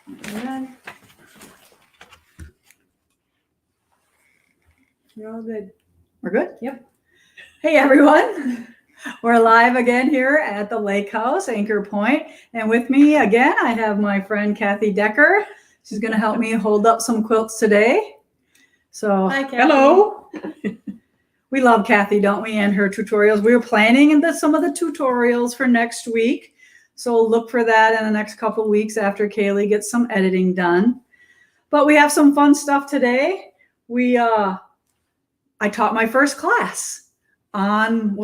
Amen. You're all good. We're good? Yep. Hey, everyone. We're live again here at the Lake House, Anchor Point. And with me again, I have my friend Kathy Decker. She's going to help me hold up some quilts today. So, Hi, Kathy. hello. We love Kathy, don't we, and her tutorials. We were planning some of the tutorials for next week. So look for that in the next couple of weeks after Kaylee gets some editing done. But we have some fun stuff today. I taught my first class on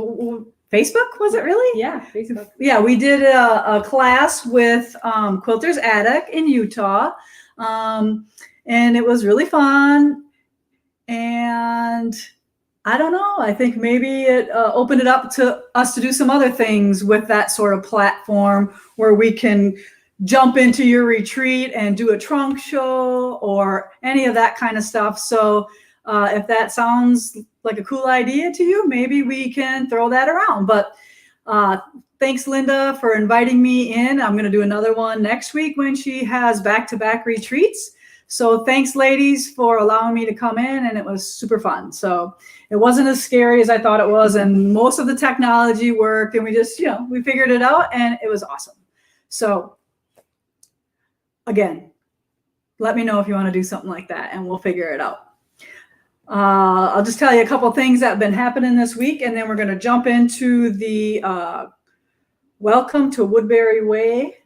Facebook, was it really? Yeah, Facebook. Yeah, we did a class with Quilter's Attic in Utah, and it was really fun. And I don't know, I think maybe it opened it up to us to do some other things with that sort of platform where we can jump into your retreat and do a trunk show or any of that kind of stuff. So if that sounds like a cool idea to you, maybe we can throw that around. But thanks, Linda, for inviting me in. I'm going to do another one next week when she has back-to-back retreats. So thanks, ladies, for allowing me to come in, and it was super fun. So it wasn't as scary as I thought it was, and most of the technology worked, and we just, we figured it out, and it was awesome. So again, let me know if you want to do something like that, and we'll figure it out. I'll just tell you a couple of things that have been happening this week, and then we're going to jump into the Welcome to Woodberry Way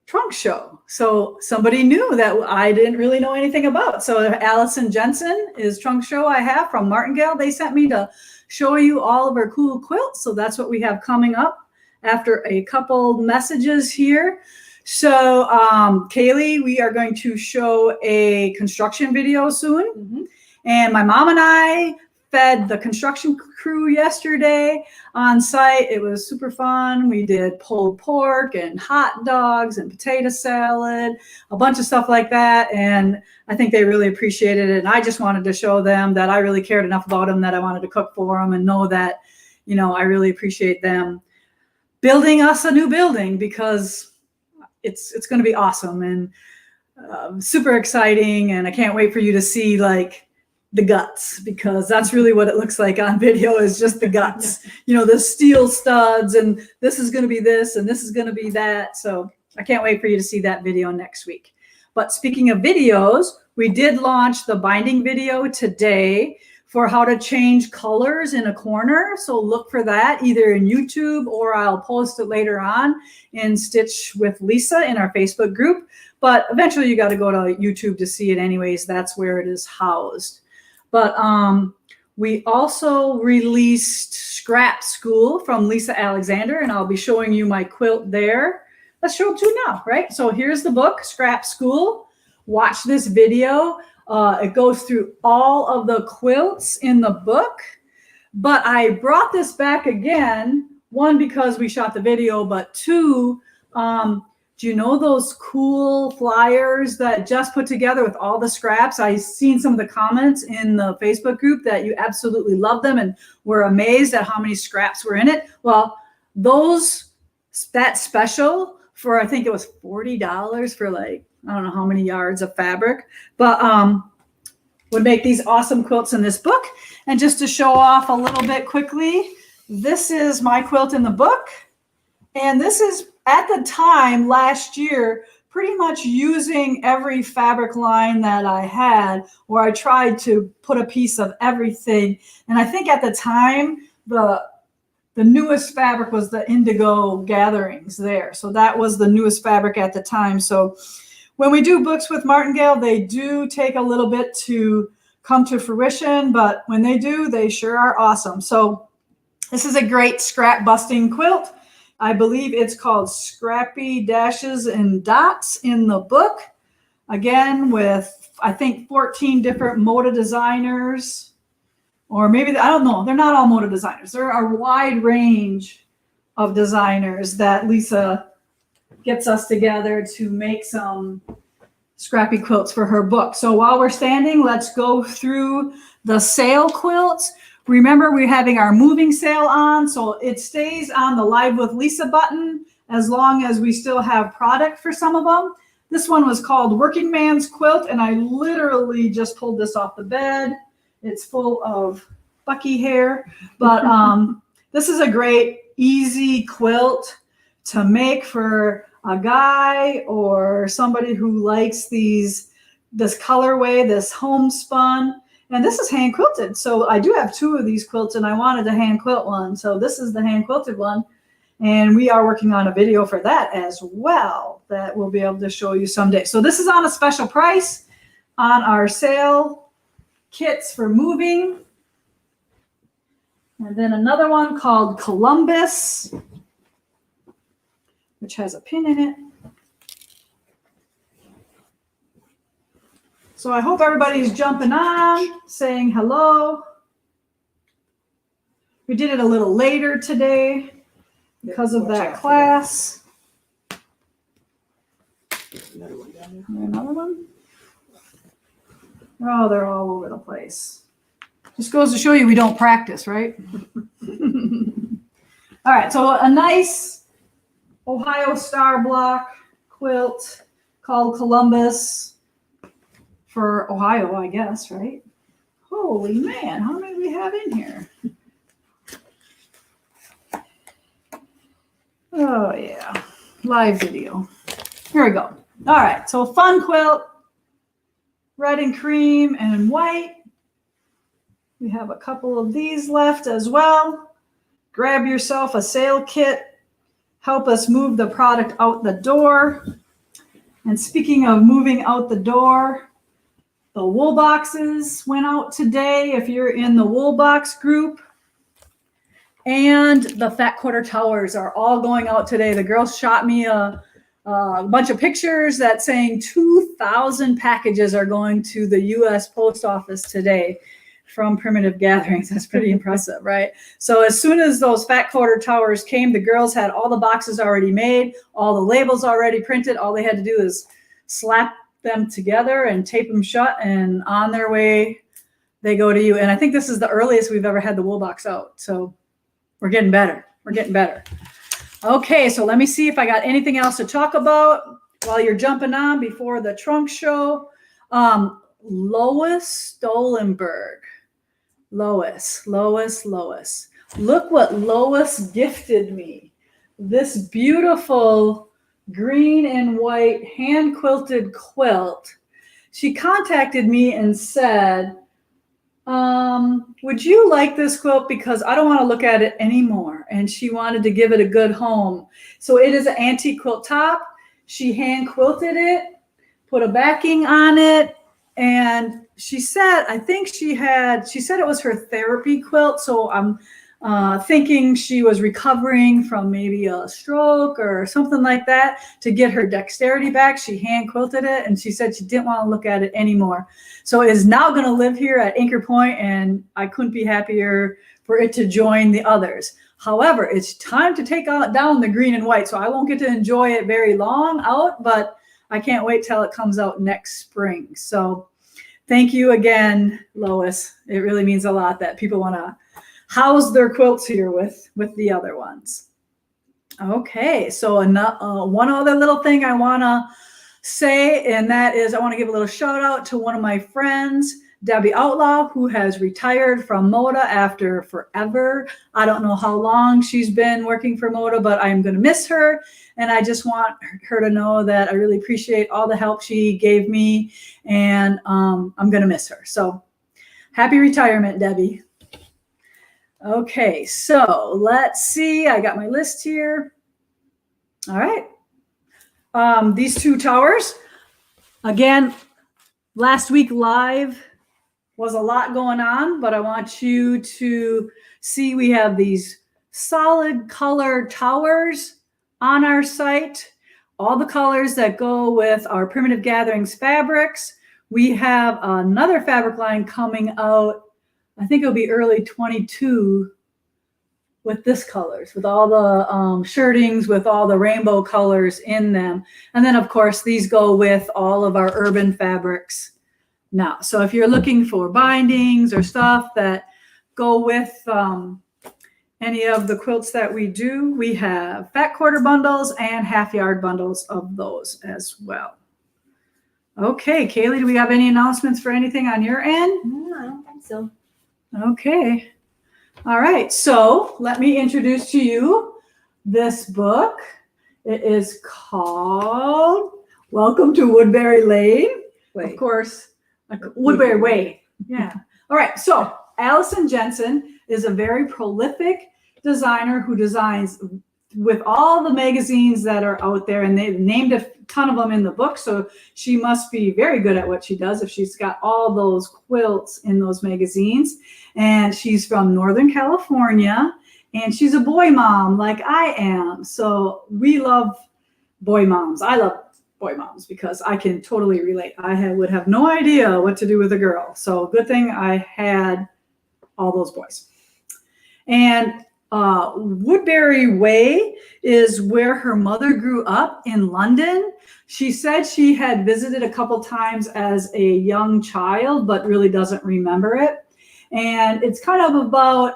trunk show. So somebody new that I didn't really know anything about. So Allison Jensen is trunk show I have from Martingale. They sent me to show you all of our cool quilts. So that's what we have coming up after a couple messages here. So Kaylee, we are going to show a construction video soon. Mm-hmm. And my mom and I fed the construction crew yesterday on site. It was super fun. We did pulled pork and hot dogs and potato salad, a bunch of stuff like that. And I think they really appreciated it. And I just wanted to show them that I really cared enough about them that I wanted to cook for them and know that, I really appreciate them building us a new building, because it's going to be awesome and super exciting. And I can't wait for you to see the guts, because that's really what it looks like on video, is just the guts, the steel studs, and this is going to be this and this is going to be that. So I can't wait for you to see that video next week. But speaking of videos, we did launch the binding video today for how to change colors in a corner. So look for that either in YouTube, or I'll post it later on in Stitch with Lisa in our Facebook group. But eventually you got to go to YouTube to see it anyways. That's where it is housed. But we also released Scrap School from Lisa Alexander, and I'll be showing you my quilt there. Let's show it to you now, right? So here's the book, Scrap School. Watch this video. It goes through all of the quilts in the book. But I brought this back again, one, because we shot the video, but two, do you know those cool flyers that Jess put together with all the scraps? I've seen some of the comments in the Facebook group that you absolutely love them and were amazed at how many scraps were in it. Well, that special for, I think it was $40 for I don't know how many yards of fabric, but would make these awesome quilts in this book. And just to show off a little bit quickly, this is my quilt in the book. And this is, at the time last year, pretty much using every fabric line that I had, where I tried to put a piece of everything. And I think at the time, the newest fabric was the Indigo Gatherings there. So that was the newest fabric at the time. So when we do books with Martingale, they do take a little bit to come to fruition, but when they do, they sure are awesome. So this is a great scrap busting quilt. I believe it's called Scrappy Dashes and Dots in the book. Again, with, I think, 14 different Moda designers. Or maybe, I don't know. They're not all Moda designers. There are a wide range of designers that Lisa gets us together to make some scrappy quilts for her book. So while we're standing, let's go through the sale quilts. Remember, we're having our moving sale on, so it stays on the Live with Lisa button as long as we still have product for some of them. This one was called Working Man's Quilt, and I literally just pulled this off the bed. It's full of Bucky hair, but this is a great, easy quilt to make for a guy or somebody who likes this colorway, this homespun. And this is hand quilted. So I do have 2 of these quilts, and I wanted to hand quilt one. So this is the hand quilted one. And we are working on a video for that as well that we'll be able to show you someday. So this is on a special price on our sale kits for moving. And then another one called Columbus, which has a pin in it. So I hope everybody's jumping on, saying hello. We did it a little later today because of that class. Another one down there. Another one? Oh, they're all over the place. Just goes to show you we don't practice, right? All right, so a nice Ohio Star Block quilt called Columbus for Ohio, I guess, right? Holy man, how many do we have in here? Oh yeah, live video. Here we go. All right, so fun quilt, red and cream and white. We have a couple of these left as well. Grab yourself a sale kit. Help us move the product out the door. And speaking of moving out the door, the wool boxes went out today if you're in the wool box group. And the fat quarter towers are all going out today. The girls shot me a bunch of pictures that saying 2,000 packages are going to the U.S. Post Office today from Primitive Gatherings. That's pretty impressive, right? So as soon as those fat quarter towers came, the girls had all the boxes already made, all the labels already printed. All they had to do is slap them together and tape them shut, and on their way they go to you. And I think this is the earliest we've ever had the wool box out. So we're getting better. We're getting better. Okay, so let me see if I got anything else to talk about while you're jumping on before the trunk show. Lois Stolenberg. Lois. Look what Lois gifted me. This beautiful green and white hand quilted quilt. She contacted me and said, would you like this quilt? Because I don't want to look at it anymore. And she wanted to give it a good home. So it is an antique quilt top. She hand quilted it, put a backing on it. And she said, she said it was her therapy quilt. So I'm thinking she was recovering from maybe a stroke or something like that to get her dexterity back. She hand quilted it, and she said she didn't want to look at it anymore. So it is now going to live here at Anchor Point, and I couldn't be happier for it to join the others. However, it's time to take down the green and white, so I won't get to enjoy it very long out, but I can't wait till it comes out next spring. So thank you again, Lois. It really means a lot that people want to house their quilts here with the other ones. Okay, so one other little thing I want to say, and that is I want to give a little shout out to one of my friends, Debbie Outlaw, who has retired from Moda after forever. I don't know how long she's been working for Moda, but I'm going to miss her. And I just want her to know that I really appreciate all the help she gave me, and I'm going to miss her. So happy retirement, Debbie. Okay, so let's see. I got my list here. All right. These 2 towers. Again, last week live was a lot going on, but I want you to see we have these solid color towers on our site. All the colors that go with our Primitive Gatherings fabrics. We have another fabric line coming out. I think it'll be early 22 with this colors, with all the shirtings, with all the rainbow colors in them. And then, of course, these go with all of our urban fabrics now. So if you're looking for bindings or stuff that go with any of the quilts that we do, we have fat quarter bundles and half yard bundles of those as well. Okay, Kaylee, do we have any announcements for anything on your end? No, I don't think so. Okay. All right. So let me introduce to you this book. It is called Welcome to Woodberry Lane. Wait. Of course, Woodberry Way. Yeah. All right. So Allison Jensen is a very prolific designer who designs with all the magazines that are out there, and they've named a ton of them in the book. So she must be very good at what she does if she's got all those quilts in those magazines. And she's from Northern California, and she's a boy mom like I am. So we love boy moms. I love boy moms because I can totally relate. I would have no idea what to do with a girl. So good thing I had all those boys. And Woodberry Way is where her mother grew up in London. She said she had visited a couple times as a young child, but really doesn't remember it. And it's kind of about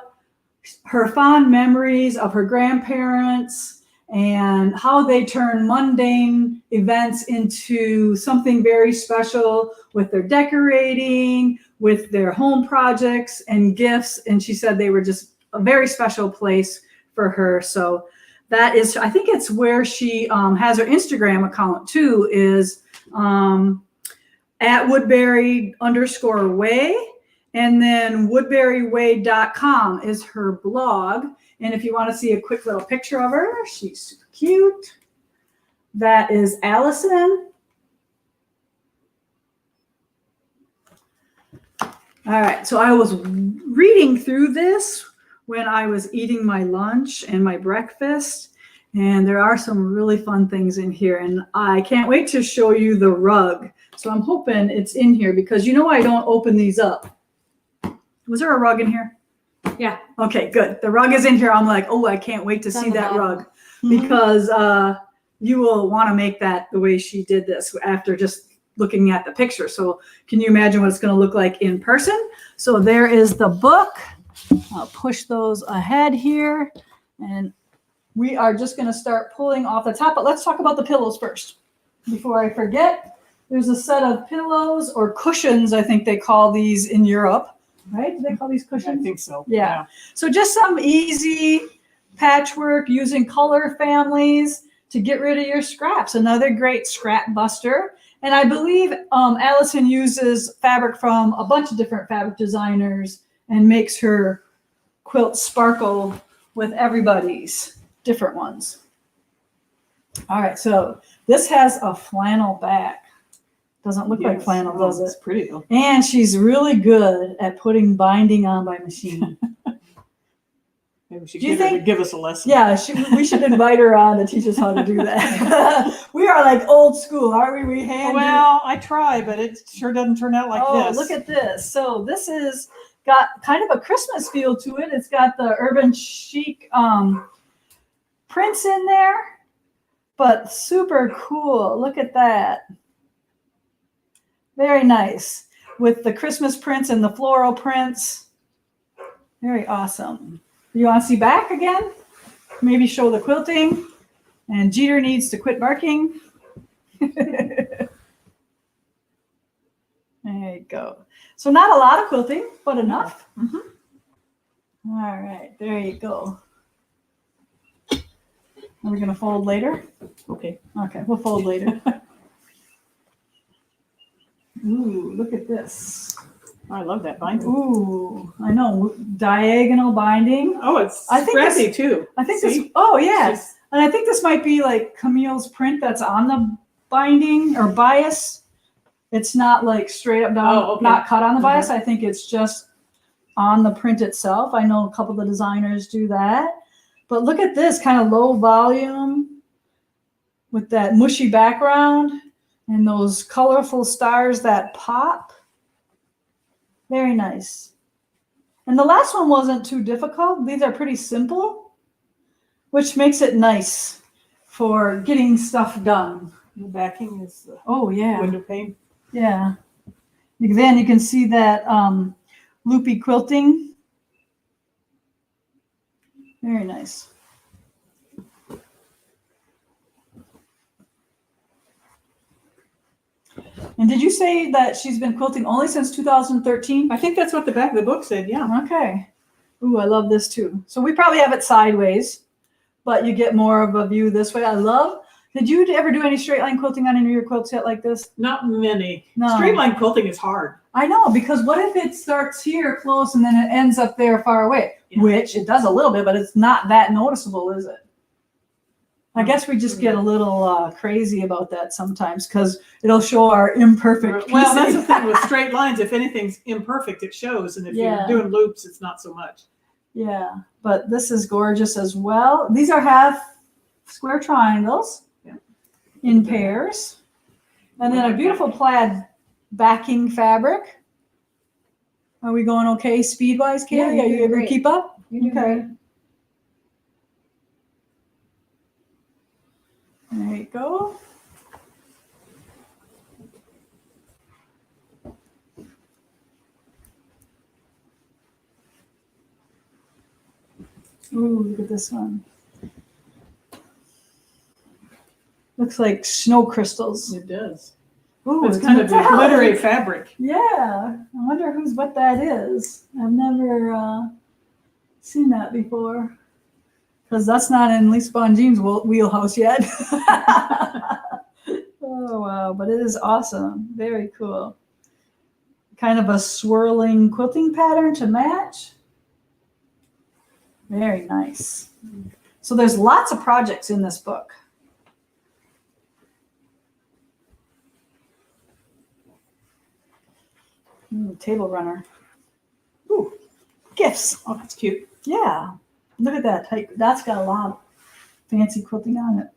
her fond memories of her grandparents and how they turn mundane events into something very special with their decorating, with their home projects and gifts. And she said they were just a very special place for her. So that is, I think it's where she has her Instagram account too, is at Woodberry_way. And then woodberryway.com is her blog. And if you want to see a quick little picture of her, she's super cute. That is Allison. All right, so I was reading through this when I was eating my lunch and my breakfast, and there are some really fun things in here, and I can't wait to show you the rug. So I'm hoping it's in here because you know I don't open these up. Was there a rug in here? Yeah. Okay, good. The rug is in here. I'm like, oh, I can't wait to see that rug because you will want to make that the way she did this after just looking at the picture. So can you imagine what it's going to look like in person? So there is the book. I'll push those ahead here. And we are just going to start pulling off the top. But let's talk about the pillows first. Before I forget, there's a set of pillows or cushions, I think they call these in Europe. Right? Do they call these cushions? I think so. Yeah. So just some easy patchwork using color families to get rid of your scraps. Another great scrap buster. And I believe Allison uses fabric from a bunch of different fabric designers and makes her quilt sparkle with everybody's different ones. All right, so this has a flannel back. Doesn't look like flannel, does it? It's pretty though. And she's really good at putting binding on by machine. Maybe we should Do you get her to think- give us a lesson. Yeah, we should invite her on to teach us how to do that. We are like old school, aren't we? We hand Well, I try, but it sure doesn't turn out like this. Look at this. So this is got kind of a Christmas feel to it. It's got the urban chic prints in there, but super cool. Look at that. Very nice with the Christmas prints and the floral prints. Very awesome. You want to see back again? Maybe show the quilting. And Jeter needs to quit barking. There you go. So not a lot of quilting, but enough. Mhm. All right, there you go. Are we going to fold later? Okay. Okay, we'll fold later. Ooh, look at this. I love that binding. Ooh, I know. Diagonal binding. Oh, it's I think scrappy too. I think See? this, oh yeah. She's- And I think this might be like Camille's print that's on the binding or bias. It's not like straight up down, Oh, okay. not cut on the bias. I think it's just on the print itself. I know a couple of the designers do that. But look at this kind of low volume with that mushy background and those colorful stars that pop. Very nice. And the last one wasn't too difficult. These are pretty simple, which makes it nice for getting stuff done. The backing is the Oh, yeah. window pane. Yeah. Then you can see that loopy quilting. Very nice. And did you say that she's been quilting only since 2013? I think that's what the back of the book said. Yeah. Okay. Ooh, I love this too. So we probably have it sideways, but you get more of a view this way. I love. Did you ever do any straight line quilting on any of your quilts yet like this? Not many. No. Straight line quilting is hard. I know, because what if it starts here close and then it ends up there far away? Yeah. Which it does a little bit, but it's not that noticeable, is it? I guess we just get a little crazy about that sometimes because it'll show our imperfect piecing. Well, that's the thing with straight lines. If anything's imperfect, it shows. And if Yeah. you're doing loops, it's not so much. Yeah, but this is gorgeous as well. These are half square triangles in pairs. And then a beautiful plaid backing fabric. Are we going okay speed-wise, Kaylee? Yeah, Are you're you doing able to great. keep up? You're doing Okay. great. There you go. Ooh, look at this one. Looks like snow crystals. It does. Ooh, It's kind of a metallic. glittery fabric. Yeah, I wonder what that is. I've never seen that before. Because that's not in Lisa Bonjean's wheelhouse yet. Oh, wow, but it is awesome. Very cool. Kind of a swirling quilting pattern to match. Very nice. So there's lots of projects in this book. Ooh, table runner. Ooh, gifts. Oh, that's cute. Yeah, look at that type. That's got a lot of fancy quilting on it.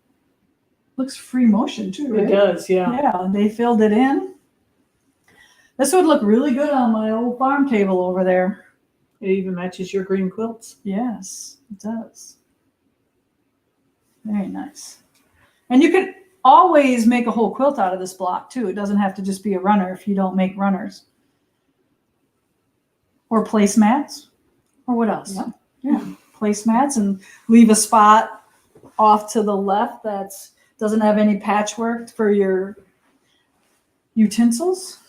Looks free motion too, right? It does, yeah. Yeah, they filled it in. This would look really good on my old farm table over there. It even matches your green quilts. Yes, it does. Very nice. And you can always make a whole quilt out of this block too. It doesn't have to just be a runner if you don't make runners. Or placemats. Or what else? Yeah, placemats and leave a spot off to the left that's doesn't have any patchwork for your utensils.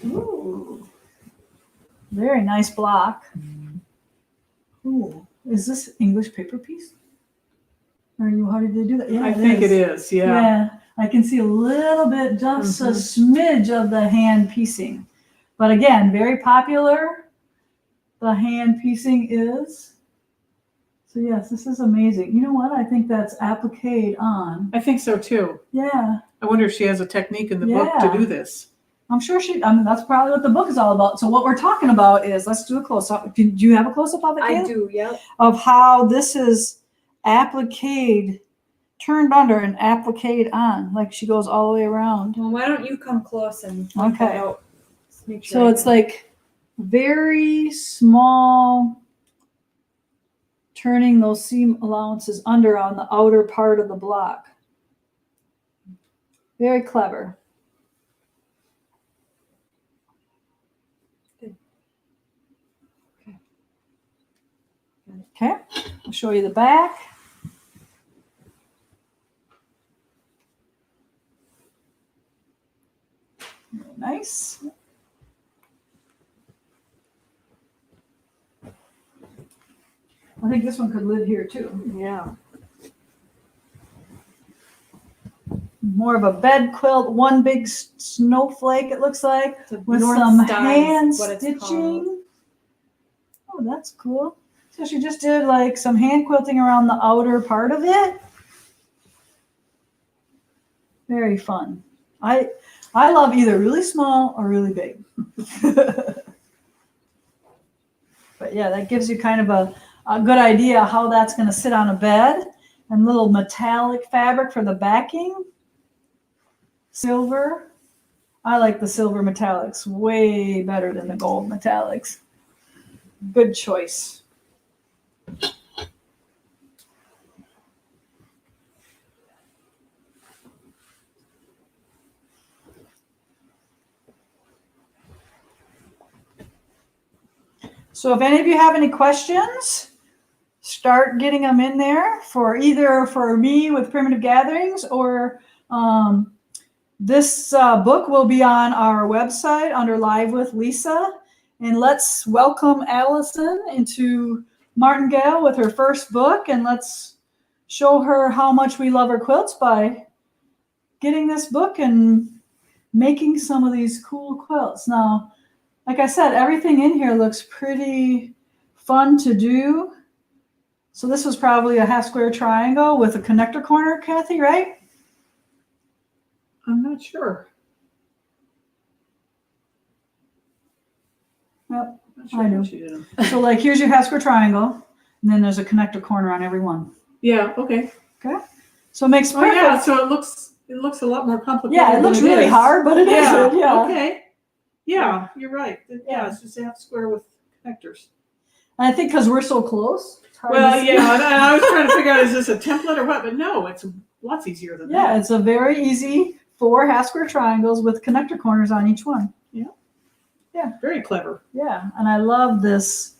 Ooh, very nice block. Ooh, is this English paper piece? Or how did they do that? Yeah, I think it is, yeah. Yeah, I can see a little bit, just a smidge of the hand piecing. But again, very popular. The hand piecing is. So yes, this is amazing. You know what? I think that's appliqued on. I think so too. Yeah, I wonder if she has a technique in the book to do this. I'm sure that's probably what the book is all about. So what we're talking about is, let's do a close-up. Do you have a close-up of it, I Kayla? do, yep. Of how this is appliqued, turned under and appliqued on. Like she goes all the way around. Well, why don't you come close and point that Okay. out? Just make sure So I it's can- like very small turning those seam allowances under on the outer part of the block. Very clever. Okay, I'll show you the back. Very nice. I think this one could live here too. Yeah. More of a bed quilt, one big snowflake it looks like, It's a with North some Star hand is what it's called. stitching. Oh, that's cool. So she just did like some hand quilting around the outer part of it. Very fun. I love either really small or really big. But yeah, that gives you kind of a good idea how that's going to sit on a bed. And little metallic fabric for the backing. Silver. I like the silver metallics way better than the gold metallics. Good choice. So if any of you have any questions, start getting them in there for either for me with Primitive Gatherings or This book will be on our website under Live with Lisa. And let's welcome Allison into Martingale with her first book. And let's show her how much we love her quilts by getting this book and making some of these cool quilts. Now, like I said, everything in here looks pretty fun to do. So this was probably a half square triangle with a connector corner, Kathy, right? I'm not sure. Yep. Not sure I know. what she did. So like here's your half square triangle, and then there's a connector corner on every one. Yeah. Okay. Okay. So it makes Oh perfect. yeah. So it looks a lot more complicated. Yeah, it looks than really is. hard, but it Yeah. isn't. Yeah. Okay. Yeah, you're right. Yeah. Yeah, it's just a half square with connectors. And I think because we're so close. It's hard Well, to see. yeah, and I was trying to figure out, is this a template or what? But no, it's lots easier than Yeah, that. it's a very easy 4 half square triangles with connector corners on each one. Very clever. Yeah, and I love this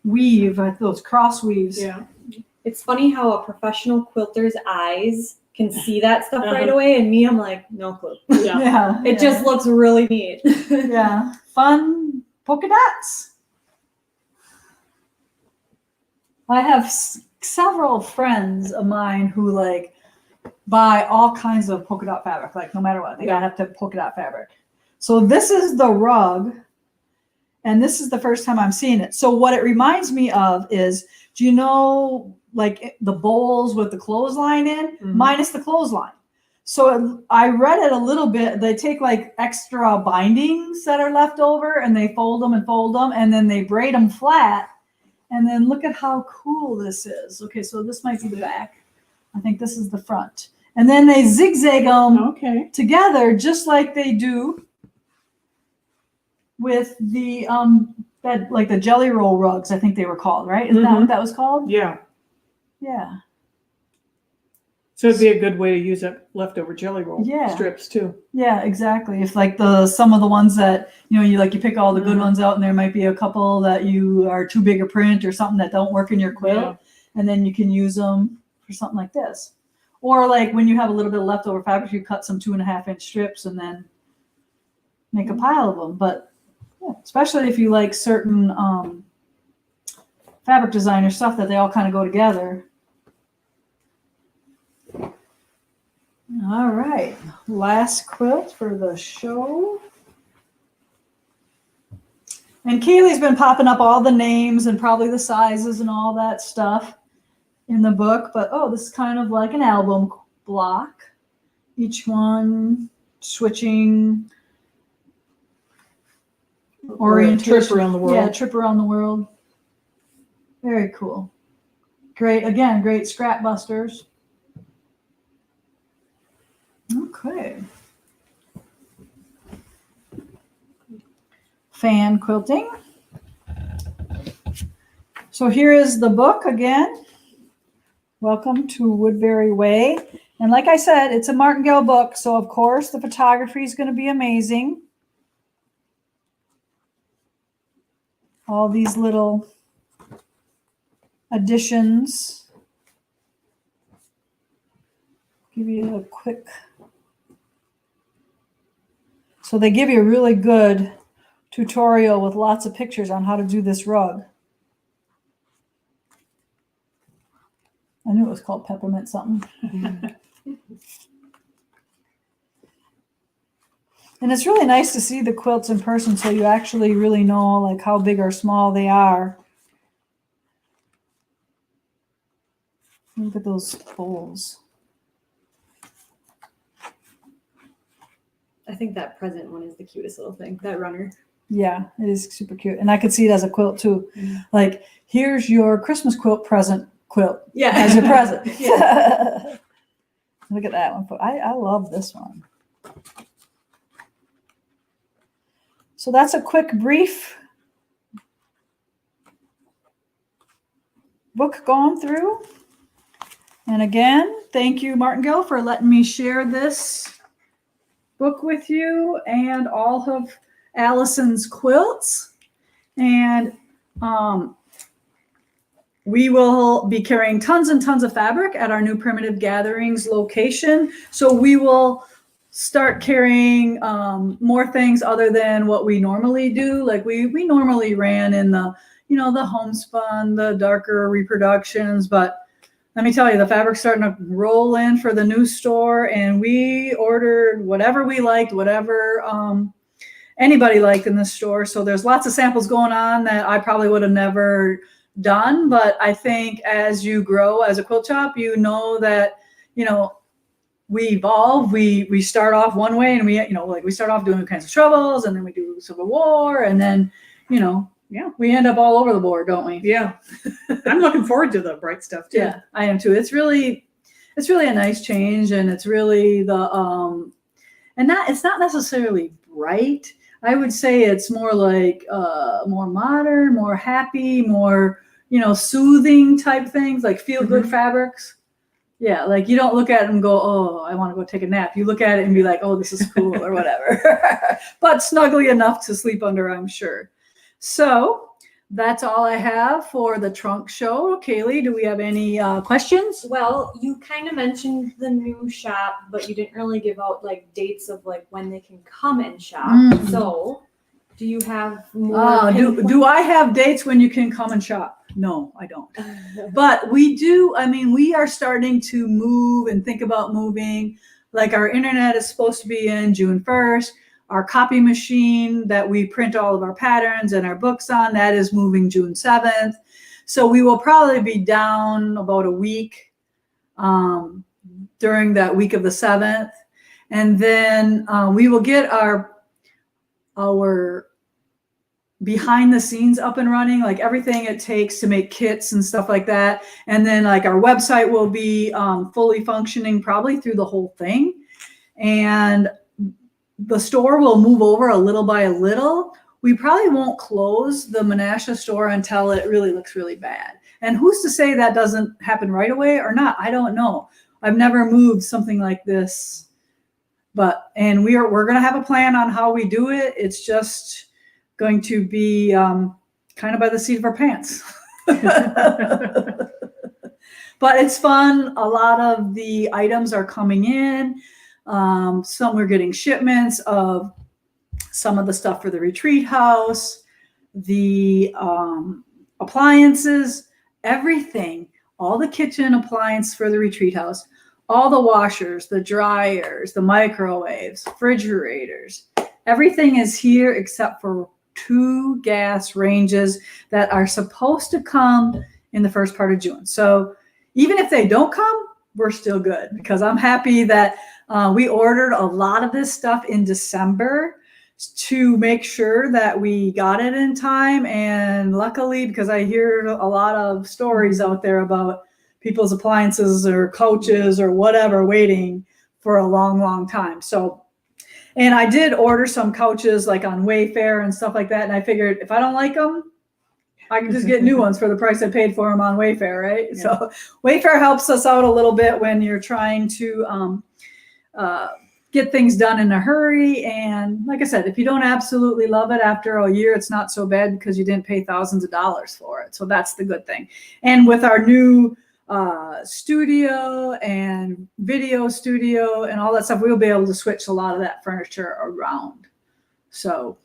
weave, those cross weaves. Yeah. It's funny how a professional quilter's eyes can see that stuff right Uh-huh. away, and me, I'm like, no clue. Yeah. Yeah. It just looks really neat. yeah, fun polka dots. I have several friends of mine who like buy all kinds of polka dot fabric, like no matter what, they gotta have to have polka dot fabric. So this is the rug, and this is the first time I'm seeing it. So what it reminds me of is, do you know like the bowls with the clothesline in, Mhm. minus the clothesline? So I read it a little bit. They take like extra bindings that are left over and they fold them and then they braid them flat. And then look at how cool this is. Okay, so this might be the back. I think this is the front. And then they zigzag them Okay. together just like they do with the that like the jelly roll rugs, I think they were called, right? Isn't that Mhm. what that was called? Yeah. Yeah. So it'd be a good way to use up leftover jelly roll Yeah. strips too. Yeah, exactly. If like some of the ones that, you pick all the good Mhm. ones out and there might be a couple that you are too big a print or something that don't work in your quilt, Yeah. and then you can use them for something like this. Or like when you have a little bit of leftover fabric, you cut some 2.5-inch strips and then make a pile of them. But yeah, especially if you like certain fabric designer stuff that they all kind of go together. All right, last quilt for the show. And Kaylee's been popping up all the names and probably the sizes and all that stuff in the book. But this is kind of like an album block. Each one switching orientation. Trip around the world. Yeah, trip around the world. Very cool. Great scrap busters. Okay. Fan quilting. So here is the book again. Welcome to Woodberry Way. And like I said, it's a Martingale book, so of course the photography is going to be amazing. All these little additions. Give you a quick. So they give you a really good tutorial with lots of pictures on how to do this rug. I knew it was called peppermint something. And it's really nice to see the quilts in person so you actually really know like how big or small they are. Look at those bowls. I think that present one is the cutest little thing, that runner. Yeah, it is super cute. And I could see it as a quilt too. Mm. Like, here's your Christmas present quilt Yeah. as your present. Yeah. Look at that one. I love this one. So that's a quick, brief book gone through. And again, thank you, Martingale, for letting me share this book with you and all of Allison's quilts. And we will be carrying tons and tons of fabric at our new Primitive Gatherings location. So we will start carrying more things other than what we normally do. Like we normally ran in the, the homespun, the darker reproductions, but let me tell you, the fabric's starting to roll in for the new store, and we ordered whatever we liked, whatever anybody liked in the store. So there's lots of samples going on that I probably would have never done, but I think as you grow as a quilt shop, that, we evolve. We start off one way, and we start off doing all kinds of troubles, and then we do Civil War, and then, we end up all over the board, don't we? Yeah. I'm looking forward to the bright stuff too. Yeah, I am too. It's really a nice change, and it's really it's not necessarily bright. I would say it's more like more modern, more happy, more, soothing type things, like feel good fabrics. Yeah, like you don't look at it and go, oh, I want to go take a nap. You look at it and be like, oh, this is cool or whatever. But snuggly enough to sleep under, I'm sure. So that's all I have for the trunk show. Kaylee, do we have any questions? Well, you kind of mentioned the new shop, but you didn't really give out like dates of like when they can come and shop. Mm. So do you have more? Do I have dates when you can come and shop? No, I don't. But we do. I mean, we are starting to move and think about moving. Like our internet is supposed to be in June 1st. Our copy machine that we print all of our patterns and our books on, that is moving June 7th. So we will probably be down about a week during that week of the 7th. And then we will get our behind the scenes up and running, like everything it takes to make kits and stuff like that. And then like our website will be fully functioning probably through the whole thing. And the store will move over a little by a little. We probably won't close the Menasha store until it really looks really bad. And who's to say that doesn't happen right away or not? I don't know. I've never moved something like this, and we're going to have a plan on how we do it. It's just going to be kind of by the seat of our pants. But it's fun. A lot of the items are coming in. Some we're getting shipments of some of the stuff for the retreat house, the appliances, everything, all the kitchen appliance for the retreat house, all the washers, the dryers, the microwaves, refrigerators, everything is here except for 2 gas ranges that are supposed to come in the first part of June. So even if they don't come, we're still good, because I'm happy that we ordered a lot of this stuff in December to make sure that we got it in time. And luckily, because I hear a lot of stories out there about people's appliances or couches or whatever waiting for a long, long time. So, and I did order some couches like on Wayfair and stuff like that. And I figured if I don't like them, I can just get new ones for the price I paid for them on Wayfair, right? Yeah. So Wayfair helps us out a little bit when you're trying to get things done in a hurry. And like I said, if you don't absolutely love it after a year, it's not so bad because you didn't pay thousands of dollars for it. So that's the good thing. And with our new studio and video studio and all that stuff, we'll be able to switch a lot of that furniture around. So.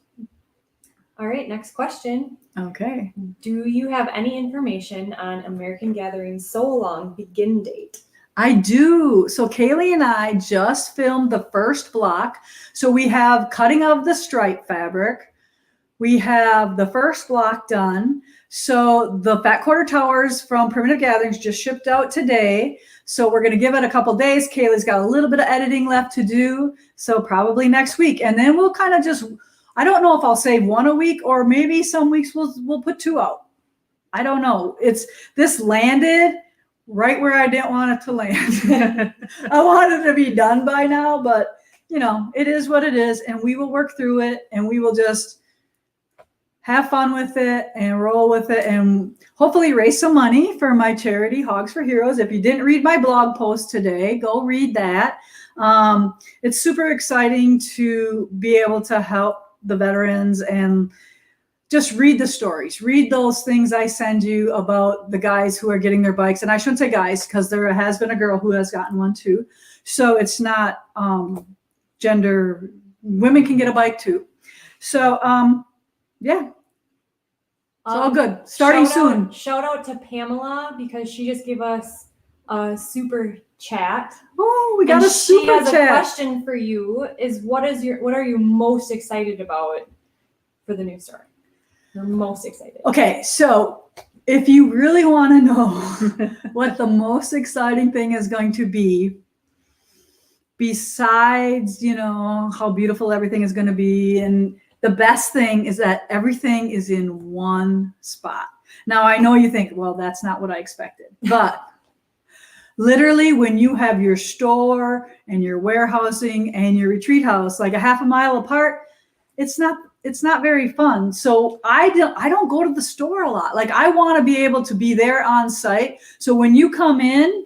All right, next question. Okay. Do you have any information on American Gathering Sew Along begin date? I do. So Kaylee and I just filmed the first block. So we have cutting of the stripe fabric. We have the first block done. So the fat quarter towers from Primitive Gatherings just shipped out today. So we're going to give it a couple days. Kaylee's got a little bit of editing left to do. So probably next week. And then we'll kind of just, I don't know if I'll save one a week, or maybe some weeks we'll put 2 out. I don't know. This landed right where I didn't want it to land. I wanted it to be done by now, but it is what it is, and we will work through it, and we will just have fun with it and roll with it, and hopefully raise some money for my charity, Hogs for Heroes. If you didn't read my blog post today, go read that. It's super exciting to be able to help the veterans and just read the stories, read those things I send you about the guys who are getting their bikes. And I shouldn't say guys, because there has been a girl who has gotten one too. So it's not gender. Women can get a bike too. So yeah, it's all good. Starting soon. Shout out to Pamela because she just gave us a super chat. Oh, we got And a super she has a chat. question for you. What are you most excited about for the new store? You're most excited. Okay, so if you really want to know what the most exciting thing is going to be, besides, how beautiful everything is going to be, and the best thing is that everything is in one spot. Now, I know you think, well, that's not what I expected, but literally when you have your store and your warehousing and your retreat house like a half a mile apart, it's not very fun. So I don't go to the store a lot. Like, I want to be able to be there on site. So when you come in,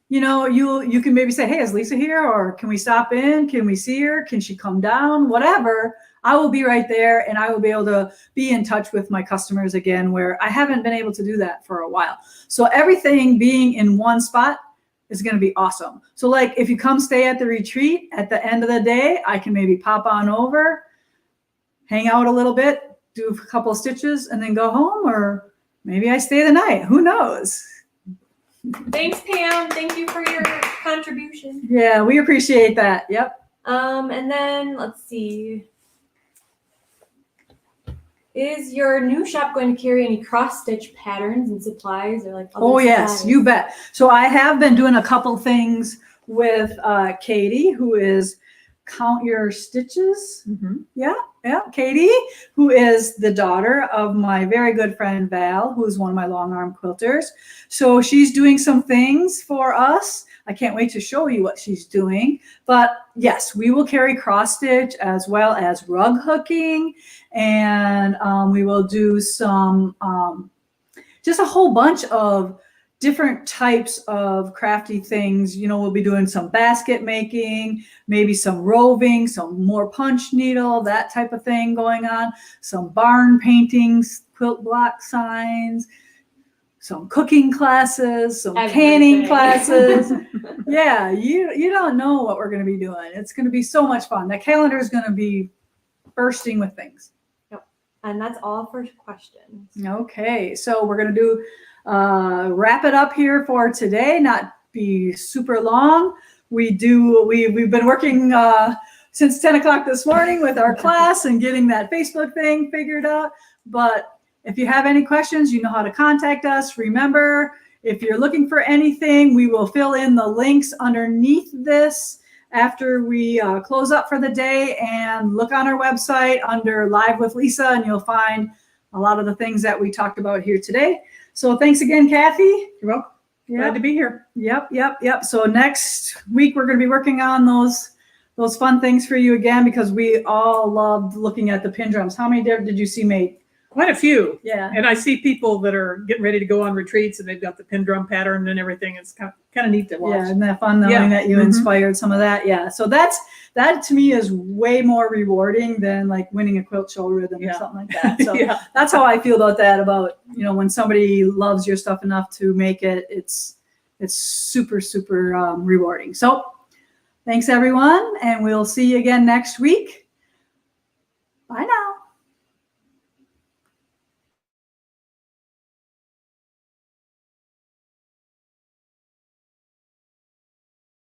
you can maybe say, hey, is Lisa here? Or can we stop in? Can we see her? Can she come down? Whatever. I will be right there, and I will be able to be in touch with my customers again, where I haven't been able to do that for a while. So everything being in one spot is going to be awesome. So like, if you come stay at the retreat at the end of the day, I can maybe pop on over, hang out a little bit, do a couple of stitches, and then go home, or maybe I stay the night. Who knows? Thanks, Pam. Thank you for your contribution. Yeah, we appreciate that. Yep. And then let's see. Is your new shop going to carry any cross stitch patterns and supplies or like other Oh yes, supplies? you bet. So I have been doing a couple things with Katie, who is Count Your Stitches. Mm-hmm. Yeah, Katie, who is the daughter of my very good friend Val, who's one of my long arm quilters. So she's doing some things for us. I can't wait to show you what she's doing. But yes, we will carry cross stitch as well as rug hooking, and we will do some just a whole bunch of different types of crafty things. We'll be doing some basket making, maybe some roving, some more punch needle, that type of thing going on, some barn paintings, quilt block signs, some cooking classes, some canning classes. Yeah, you don't know what we're going to be doing. It's going to be so much fun. The calendar is going to be bursting with things. Yep. And that's all for questions. Okay, so we're going to do wrap it up here for today, not be super long. We've been working since 10 o'clock this morning with our class and getting that Facebook thing figured out. But if you have any questions, you know how to contact us. Remember, if you're looking for anything, we will fill in the links underneath this after we close up for the day, and look on our website under Live with Lisa, and you'll find a lot of the things that we talked about here today. So thanks again, Kathy. You're welcome. Glad to be here. Yep. So next week we're going to be working on those fun things for you again, because we all loved looking at the pin drums. How many did you see made? Quite a few. Yeah. And I see people that are getting ready to go on retreats, and they've got the pin drum pattern and everything. It's kind of neat to watch. Yeah, isn't that fun knowing that you inspired some of that? Yeah. So that to me is way more rewarding than like winning a quilt show ribbon or something like that. So that's how I feel about that, about, when somebody loves your stuff enough to make it, it's super, super rewarding. So thanks everyone, and we'll see you again next week. Bye now.